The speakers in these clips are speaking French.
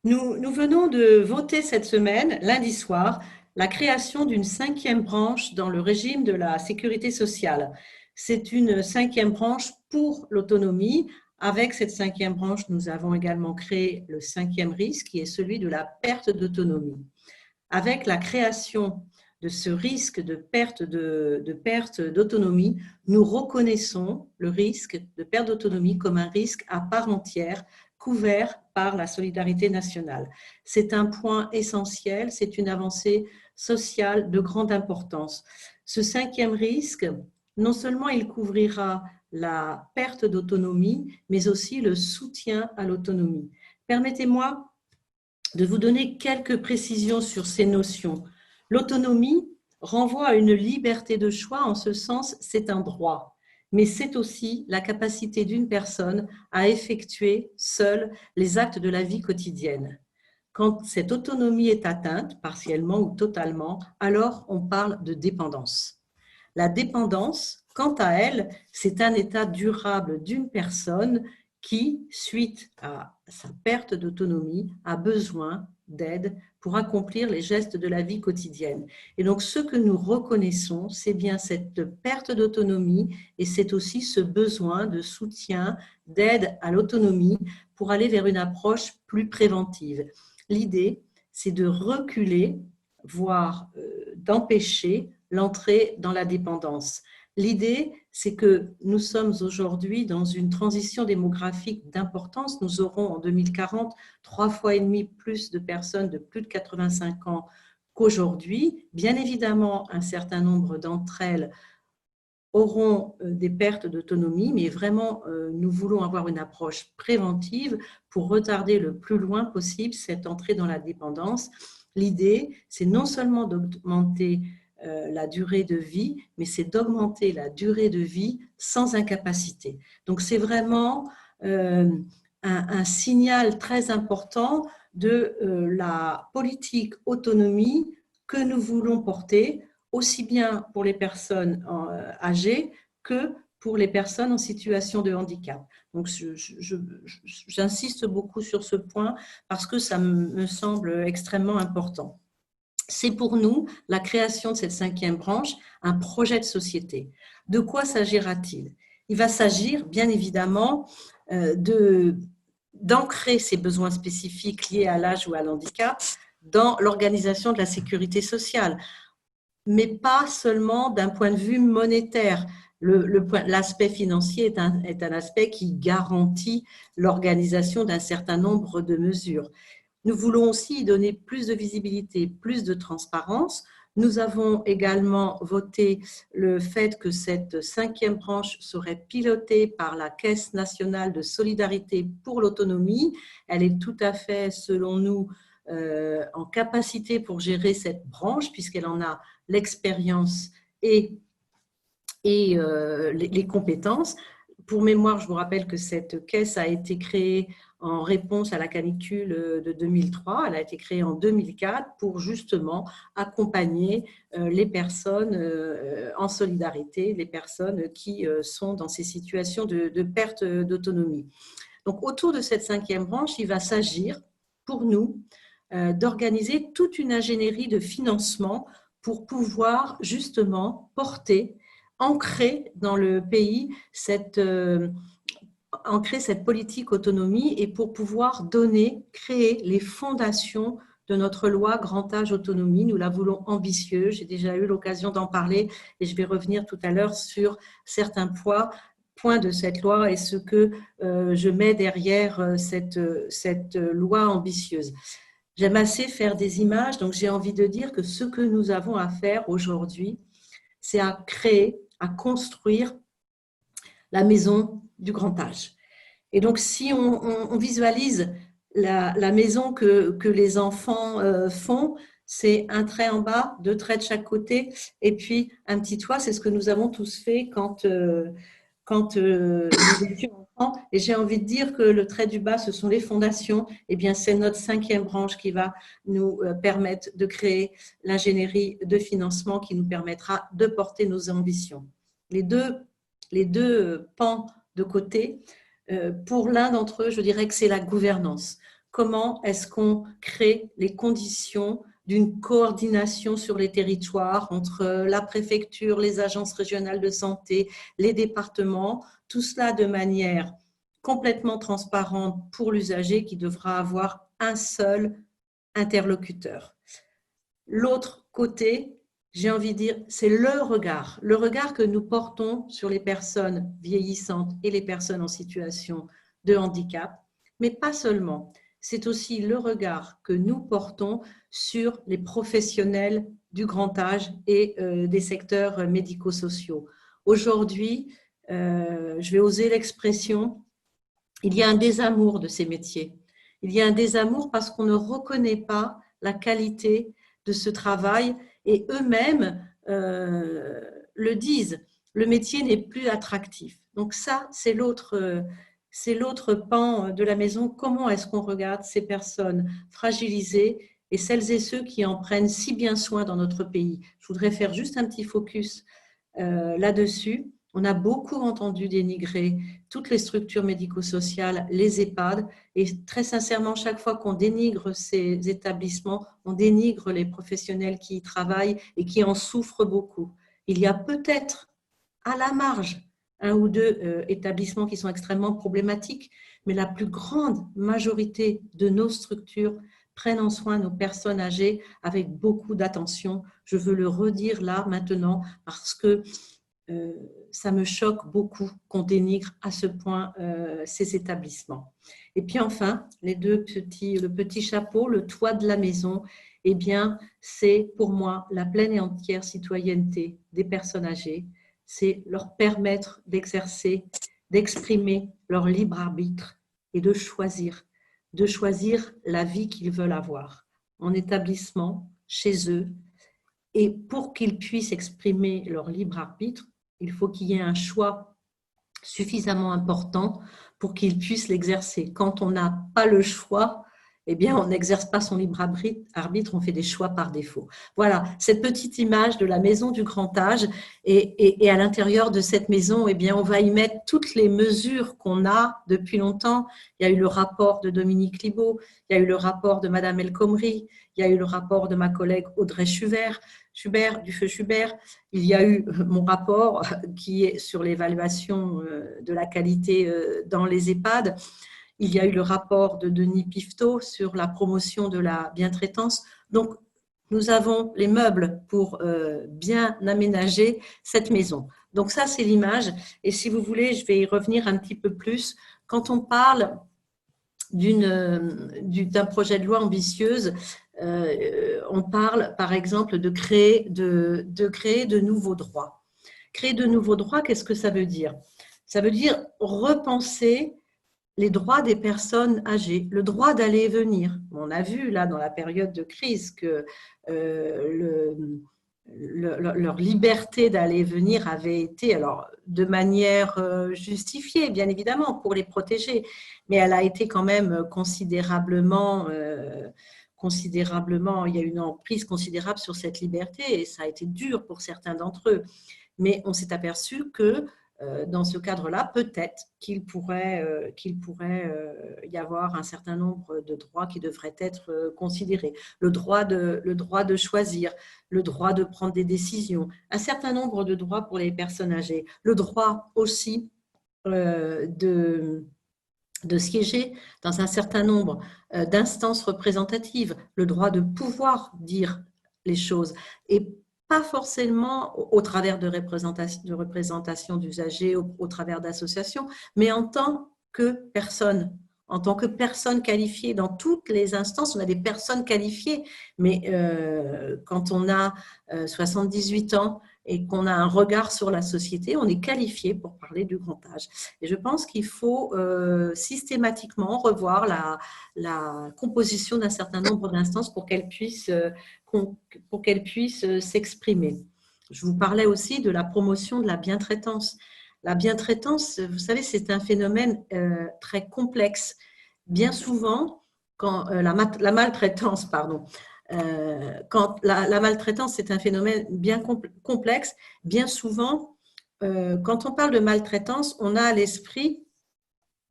Nous venons de voter cette semaine, lundi soir, la création d'une cinquième branche dans le régime de la sécurité sociale. C'est une cinquième branche pour l'autonomie. Avec cette cinquième branche, nous avons également créé le cinquième risque, qui est celui de la perte d'autonomie. Avec la création de ce risque de perte d'autonomie, nous reconnaissons le risque de perte d'autonomie comme un risque à part entière, couvert par la solidarité nationale. C'est un point essentiel, c'est une avancée sociale de grande importance. Ce cinquième risque, non seulement il couvrira la perte d'autonomie, mais aussi le soutien à l'autonomie. Permettez-moi de vous donner quelques précisions sur ces notions. L'autonomie renvoie à une liberté de choix, en ce sens, c'est un droit, mais c'est aussi la capacité d'une personne à effectuer seule les actes de la vie quotidienne. Quand cette autonomie est atteinte, partiellement ou totalement, alors on parle de dépendance. La dépendance, quant à elle, c'est un état durable d'une personne qui, suite à sa perte d'autonomie, a besoin d'aide pour accomplir les gestes de la vie quotidienne. Et donc, ce que nous reconnaissons, c'est bien cette perte d'autonomie et c'est aussi ce besoin de soutien, d'aide à l'autonomie pour aller vers une approche plus préventive. L'idée, c'est de reculer, voire d'empêcher l'entrée dans la dépendance. L'idée, c'est que nous sommes aujourd'hui dans une transition démographique d'importance. Nous aurons en 2040 3,5 fois plus de personnes de plus de 85 ans qu'aujourd'hui. Bien évidemment, un certain nombre d'entre elles auront des pertes d'autonomie, mais vraiment, nous voulons avoir une approche préventive pour retarder le plus loin possible cette entrée dans la dépendance. L'idée, c'est non seulement d'augmenter la durée de vie, mais c'est d'augmenter la durée de vie sans incapacité. Donc, c'est vraiment un signal très important de la politique autonomie que nous voulons porter, aussi bien pour les personnes âgées que pour les personnes en situation de handicap. Donc, j'insiste beaucoup sur ce point parce que ça me semble extrêmement important. C'est pour nous, la création de cette cinquième branche, un projet de société. De quoi s'agira-t-il? Il va s'agir, bien évidemment, d'ancrer ces besoins spécifiques liés à l'âge ou à l'handicap dans l'organisation de la sécurité sociale, mais pas seulement d'un point de vue monétaire. L'aspect financier est un aspect qui garantit l'organisation d'un certain nombre de mesures. Nous voulons aussi y donner plus de visibilité, plus de transparence. Nous avons également voté le fait que cette cinquième branche serait pilotée par la Caisse nationale de solidarité pour l'autonomie. Elle est tout à fait, selon nous, en capacité pour gérer cette branche, puisqu'elle en a l'expérience et les compétences. Pour mémoire, je vous rappelle que cette caisse a été créée en réponse à la canicule de 2003. Elle a été créée en 2004 pour justement accompagner les personnes en solidarité, les personnes qui sont dans ces situations de perte d'autonomie. Donc, autour de cette cinquième branche, il va s'agir pour nous d'organiser toute une ingénierie de financement pour pouvoir justement porter, ancrer dans le pays ancrer cette politique autonomie et pour pouvoir créer les fondations de notre loi grand âge autonomie. Nous la voulons ambitieuse. J'ai déjà eu l'occasion d'en parler et je vais revenir tout à l'heure sur certains points de cette loi et ce que je mets derrière cette loi ambitieuse. J'aime assez faire des images, donc j'ai envie de dire que ce que nous avons à faire aujourd'hui, c'est à créer, à construire la maison du grand âge. Et donc, si on visualise la maison que les enfants font, c'est un trait en bas, 2 traits de chaque côté, et puis un petit toit. C'est ce que nous avons tous fait quand nous étions enfants. Et j'ai envie de dire que le trait du bas, ce sont les fondations. Eh bien, c'est notre cinquième branche qui va nous permettre de créer l'ingénierie de financement qui nous permettra de porter nos ambitions. Les deux pans de côté, pour l'un d'entre eux, je dirais que c'est la gouvernance. comment est-ce qu'on crée les conditions d'une coordination sur les territoires entre la préfecture, les agences régionales de santé, les départements, tout cela de manière complètement transparente pour l'usager qui devra avoir un seul interlocuteur. L'autre côté, j'ai envie de dire, c'est le regard que nous portons sur les personnes vieillissantes et les personnes en situation de handicap, mais pas seulement. C'est aussi le regard que nous portons sur les professionnels du grand âge et des secteurs médico-sociaux. Aujourd'hui, je vais oser l'expression, il y a un désamour de ces métiers. Il y a un désamour parce qu'on ne reconnaît pas la qualité de ce travail et eux-mêmes le disent. Le métier n'est plus attractif. Donc ça, c'est l'autre pan de la maison. Comment est-ce qu'on regarde ces personnes fragilisées et celles et ceux qui en prennent si bien soin dans notre pays? Je voudrais faire juste un petit focus là-dessus. On a beaucoup entendu dénigrer toutes les structures médico-sociales, les EHPAD, et très sincèrement, chaque fois qu'on dénigre ces établissements, on dénigre les professionnels qui y travaillent et qui en souffrent beaucoup. Il y a peut-être à la marge un ou deux établissements qui sont extrêmement problématiques, mais la plus grande majorité de nos structures prennent en soin nos personnes âgées avec beaucoup d'attention. Je veux le redire là maintenant parce que ça me choque beaucoup qu'on dénigre à ce point ces établissements. Et puis enfin, le petit chapeau, le toit de la maison, eh bien, c'est pour moi la pleine et entière citoyenneté des personnes âgées. C'est leur permettre d'exercer, d'exprimer leur libre arbitre et de choisir la vie qu'ils veulent avoir en établissement, chez eux. Et pour qu'ils puissent exprimer leur libre arbitre, il faut qu'il y ait un choix suffisamment important pour qu'ils puissent l'exercer. Quand on n'a pas le choix, eh bien, on n'exerce pas son libre arbitre, on fait des choix par défaut. Voilà, cette petite image de la maison du grand âge. Et à l'intérieur de cette maison, eh bien, on va y mettre toutes les mesures qu'on a depuis longtemps. Il y a eu le rapport de Dominique Libaud, il y a eu le rapport de Madame El Khomri, il y a eu le rapport de ma collègue Audrey Schubert, du Feu Schubert. Il y a eu mon rapport qui est sur l'évaluation de la qualité dans les EHPAD. Il y a eu le rapport de Denis Pifteau sur la promotion de la bientraitance. Donc, nous avons les meubles pour bien aménager cette maison. Donc ça, c'est l'image. Et si vous voulez, je vais y revenir un petit peu plus. Quand on parle d'un projet de loi ambitieuse, on parle par exemple de créer de nouveaux droits. Créer de nouveaux droits, qu'est-ce que ça veut dire? Ça veut dire repenser les droits des personnes âgées, le droit d'aller et venir. On a vu là dans la période de crise que leur liberté d'aller et venir avait été, alors de manière justifiée bien évidemment pour les protéger, mais elle a été quand même considérablement, il y a eu une emprise considérable sur cette liberté et ça a été dur pour certains d'entre eux. Mais on s'est aperçu que dans ce cadre-là, peut-être qu'il pourrait y avoir un certain nombre de droits qui devraient être considérés. Le droit de choisir, le droit de prendre des décisions, un certain nombre de droits pour les personnes âgées, le droit aussi de siéger dans un certain nombre d'instances représentatives, le droit de pouvoir dire les choses et pas forcément au travers de représentation d'usagers, au travers d'associations, mais en tant que personne qualifiée. Dans toutes les instances, on a des personnes qualifiées, mais quand on a 78 ans et qu'on a un regard sur la société, on est qualifié pour parler du grand âge. Et je pense qu'il faut systématiquement revoir la composition d'un certain nombre d'instances pour qu'elles puissent s'exprimer. Je vous parlais aussi de la promotion de la bientraitance. La bientraitance, vous savez, c'est un phénomène très complexe. Bien souvent, quand la maltraitance, pardon, quand la maltraitance est un phénomène bien complexe, bien souvent, quand on parle de maltraitance, on a à l'esprit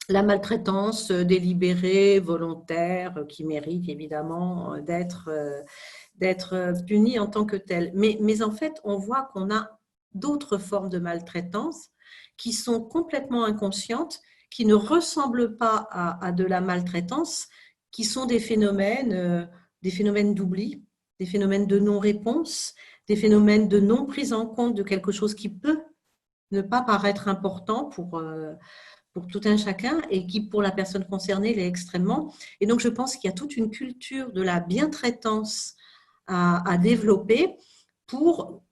la maltraitance délibérée, volontaire, qui mérite évidemment d'être punie en tant que telle. Mais en fait, on voit qu'on a d'autres formes de maltraitance qui sont complètement inconscientes, qui ne ressemblent pas à de la maltraitance, qui sont des phénomènes d'oubli, des phénomènes de non-réponse, des phénomènes de non prise en compte de quelque chose qui peut ne pas paraître important pour tout un chacun et qui, pour la personne concernée, l'est extrêmement. Et donc, je pense qu'il y a toute une culture de la bientraitance à développer pour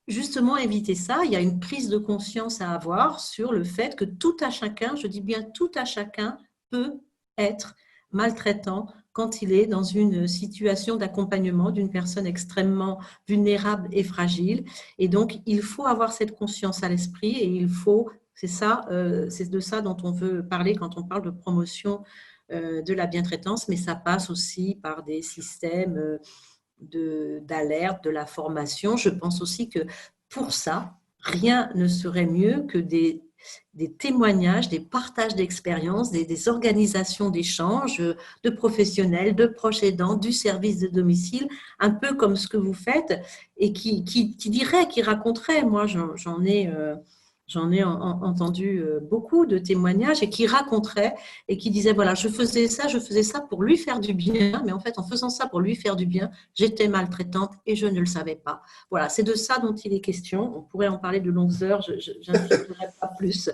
justement éviter ça. Il y a une prise de conscience à avoir sur le fait que tout à chacun, je dis bien tout à chacun, peut être maltraitant quand il est dans une situation d'accompagnement d'une personne extrêmement vulnérable et fragile. Et donc, il faut avoir cette conscience à l'esprit et il faut, c'est ça, c'est de ça dont on veut parler quand on parle de promotion de la bientraitance, mais ça passe aussi par des systèmes d'alerte, de la formation. Je pense aussi que pour ça, rien ne serait mieux que des témoignages, des partages d'expériences, des organisations d'échanges de professionnels, de proches aidants, du service de domicile, un peu comme ce que vous faites, et qui raconterait, moi j'en ai entendu beaucoup de témoignages et qui raconterait et qui disait, voilà, je faisais ça pour lui faire du bien, mais en fait, en faisant ça pour lui faire du bien, j'étais maltraitante et je ne le savais pas. Voilà, c'est de ça dont il est question. On pourrait en parler de longues heures, je n'insisterai pas plus.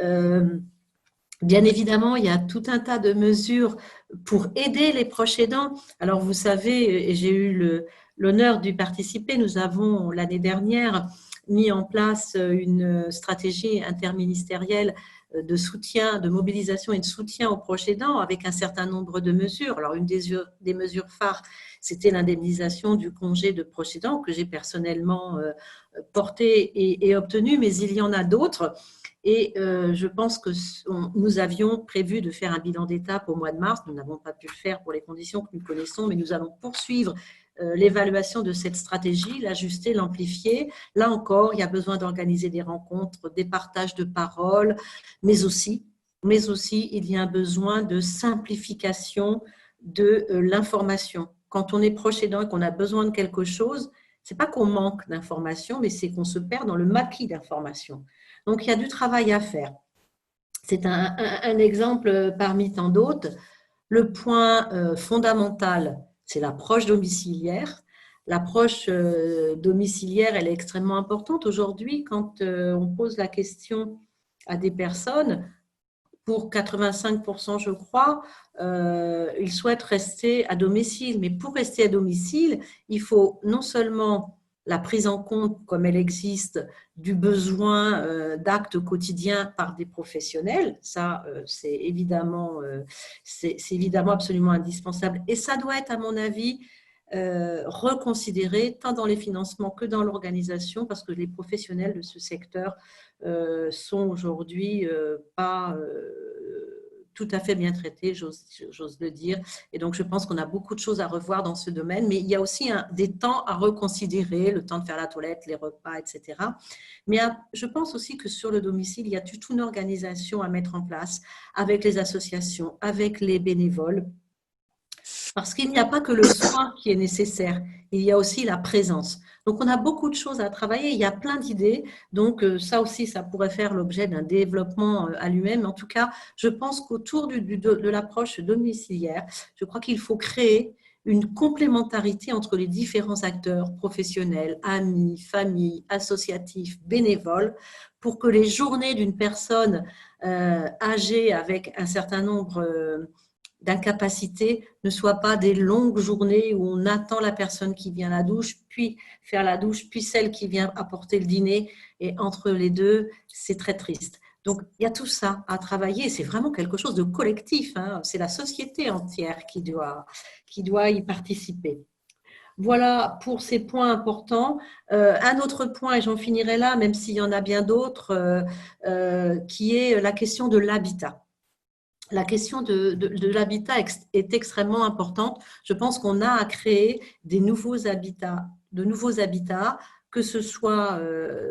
Euh, Bien évidemment, il y a tout un tas de mesures pour aider les proches aidants. Alors, vous savez, et j'ai eu l'honneur d'y participer, nous avons l'année dernière mis en place une stratégie interministérielle de soutien, de mobilisation et de soutien aux proches aidants avec un certain nombre de mesures. Alors, une des mesures phares, c'était l'indemnisation du congé de proche aidant que j'ai personnellement porté et obtenu, mais il y en a d'autres. Et je pense que nous avions prévu de faire un bilan d'étape au mois de mars. Nous n'avons pas pu le faire pour les conditions que nous connaissons, mais nous allons poursuivre l'évaluation de cette stratégie, l'ajuster, l'amplifier. Là encore, il y a besoin d'organiser des rencontres, des partages de paroles, mais aussi, il y a un besoin de simplification de l'information. Quand on est proche aidant et qu'on a besoin de quelque chose, ce n'est pas qu'on manque d'informations, mais c'est qu'on se perd dans le maquis d'informations. Donc, il y a du travail à faire. C'est un exemple parmi tant d'autres. Le point fondamental, c'est l'approche domiciliaire. L'approche domiciliaire, elle est extrêmement importante aujourd'hui quand on pose la question à des personnes. Pour 85%, je crois, ils souhaitent rester à domicile. Mais pour rester à domicile, il faut non seulement la prise en compte, comme elle existe, du besoin d'actes quotidiens par des professionnels. Ça, c'est évidemment absolument indispensable. Et ça doit être, à mon avis, reconsidéré tant dans les financements que dans l'organisation, parce que les professionnels de ce secteur sont aujourd'hui pas tout à fait bien traités, j'ose le dire. Et donc, je pense qu'on a beaucoup de choses à revoir dans ce domaine, mais il y a aussi des temps à reconsidérer, le temps de faire la toilette, les repas, etc. Mais je pense aussi que sur le domicile, il y a toute une organisation à mettre en place avec les associations, avec les bénévoles, parce qu'il n'y a pas que le soin qui est nécessaire, il y a aussi la présence. Donc, on a beaucoup de choses à travailler, il y a plein d'idées. Donc, ça aussi, ça pourrait faire l'objet d'un développement à lui-même. En tout cas, je pense qu'autour de l'approche domiciliaire, je crois qu'il faut créer une complémentarité entre les différents acteurs professionnels, amis, familles, associatifs, bénévoles, pour que les journées d'une personne âgée avec un certain nombre d'incapacité ne soient pas des longues journées où on attend la personne qui vient à la douche, puis faire la douche, puis celle qui vient apporter le dîner. Et entre les deux, c'est très triste. Donc, il y a tout ça à travailler. C'est vraiment quelque chose de collectif, hein. C'est la société entière qui doit y participer. Voilà pour ces points importants. Un autre point, et j'en finirai là, même s'il y en a bien d'autres, qui est la question de l'habitat. La question de l'habitat est extrêmement importante. Je pense qu'on a à créer de nouveaux habitats, que ce soit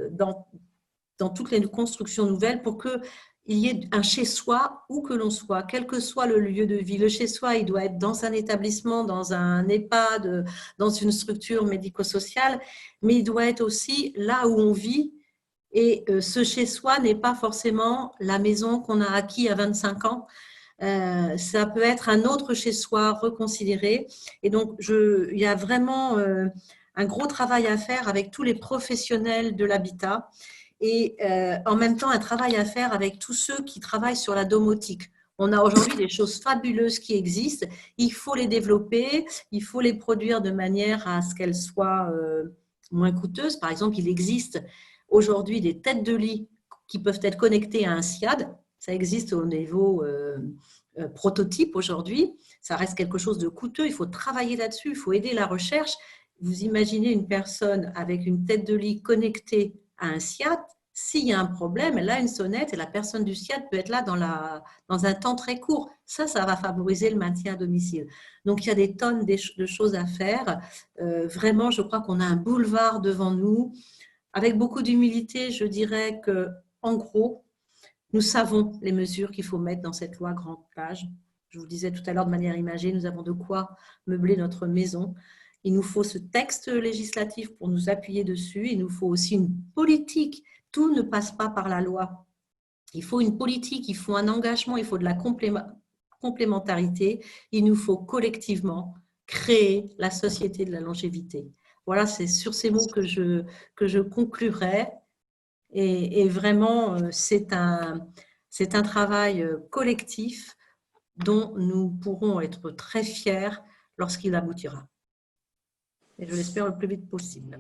dans toutes les constructions nouvelles, pour qu'il il y ait un chez-soi où que l'on soit, quel que soit le lieu de vie. Le chez-soi, il doit être dans un établissement, dans un EHPAD, dans une structure médico-sociale, mais il doit être aussi là où on vit. Et ce chez-soi n'est pas forcément la maison qu'on a acquis à 25 ans. Ça peut être un autre chez-soi reconsidéré. Et donc, il y a vraiment un gros travail à faire avec tous les professionnels de l'habitat et en même temps un travail à faire avec tous ceux qui travaillent sur la domotique. On a aujourd'hui des choses fabuleuses qui existent, il faut les développer, il faut les produire de manière à ce qu'elles soient moins coûteuses. Par exemple, il existe aujourd'hui des têtes de lit qui peuvent être connectées à un SIAD, ça existe au niveau prototype aujourd'hui, ça reste quelque chose de coûteux, il faut travailler là-dessus, il faut aider la recherche. Vous imaginez une personne avec une tête de lit connectée à un SIAD, s'il y a un problème, elle a une sonnette et la personne du SIAD peut être là dans un temps très court. Ça va favoriser le maintien à domicile. Donc, il y a des tonnes de choses à faire. Vraiment, je crois qu'on a un boulevard devant nous. Avec beaucoup d'humilité, je dirais que, en gros, nous savons les mesures qu'il faut mettre dans cette loi grand âge. Je vous le disais tout à l'heure de manière imagée, nous avons de quoi meubler notre maison. Il nous faut ce texte législatif pour nous appuyer dessus. Il nous faut aussi une politique. Tout ne passe pas par la loi. Il faut une politique, il faut un engagement, il faut de la complémentarité. Il nous faut collectivement créer la société de la longévité. Voilà, c'est sur ces mots que je conclurai. Et vraiment, c'est un travail collectif dont nous pourrons être très fiers lorsqu'il aboutira. Et je l'espère le plus vite possible.